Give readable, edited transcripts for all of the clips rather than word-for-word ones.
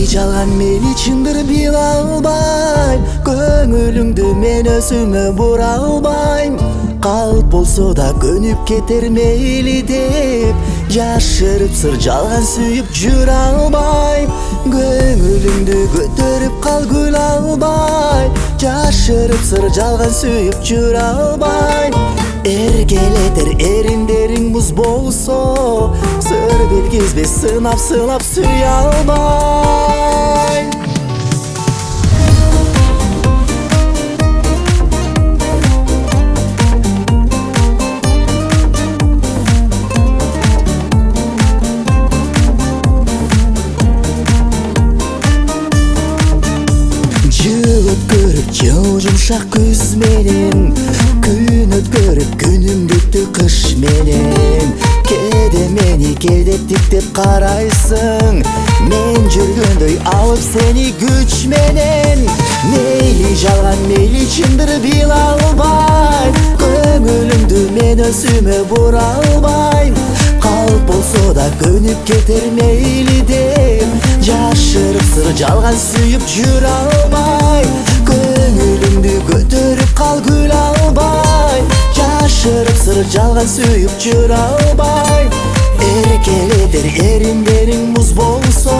жалган мейли чындыр биле албайм, көңүлүңдү мен өзүмө бура албайм. Калп болсо да көнүп кетер мейли деп, жашырып сыр жалган сүйүп жүрө албайм. Көңүлүңдү көтөрүп кал күлө албай, жашырып сыр жалган сүйүп жүрө албайм. Эргелетер эриндериң муз болсо, сыр белгизбей сынап сүйө албайм. Жыл өткөрүп жыл жумшак күз менен, күн өткөрүп күнүмдү өттү кыш менен. Кээде мени кедеттиктеп карайсың, мен жүргөндөй алып сени күч менен. Мейли жалган мейли чындыр биле албайм, көңүлүмдү мен өзүмө бура албайм. Калп болсо да көнүп кетер мейли деп, жашырып сыр жалган сүйүп жүрө албай. Көңүлүңдү көтөрүп кал күлө албай, жашырып сыр жалган сүйүп жүрө албай. Эркелетер эриндериң муз болсо,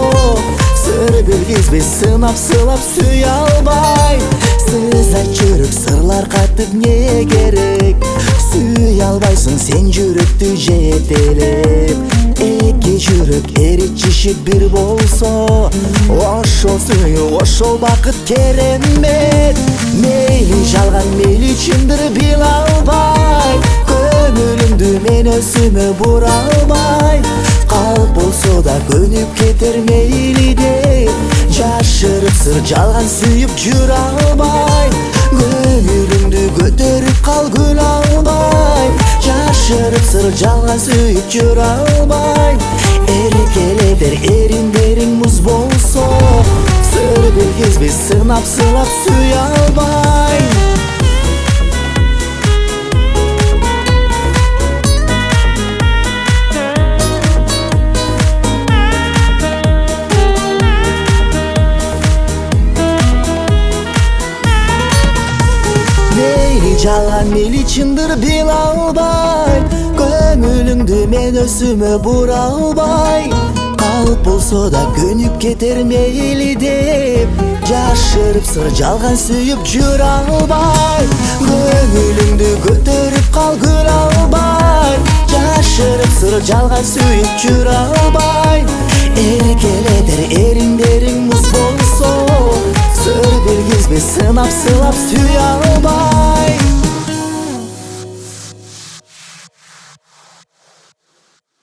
сыр белгизбей сынап сүйө албай. Сыз жүрөк сырлар катып не керек, сүйө албайсың сен жүрөктү жетелеп. Эки жүрөк эричишип бир болсо, ошол сүйүү ошол бакыт керемет. Мейли жалган мейли чындыр биле албай, көңүлүмдү мен өзүмө бура албай. Калп болсо да көнүп кетер мейли деп, жашырып сыр жалган сүйүп жүрө албай. Көңүлүңдү көтөрүп кал күлө албай, жашырып сыр жалган сүйүп жүрө албай. Эркелетер эриндериң муз болсо, сыр белгизбей сынап сүйө албай. Жалган мейли чындыр биле албайм, көңүлүңдү мен өзүмө бура албай. Калп болсо да көнүп кетер мейли деп, жашырып сыр жалган сүйүп жүрө албай. Көңүлүңдү көтөрүп кал күлө албай, жашырып сыр жалган сүйүп жүрө албай. Эркелетер эриндериң муз болсо, сыр белгизбей сынап сүйө албай.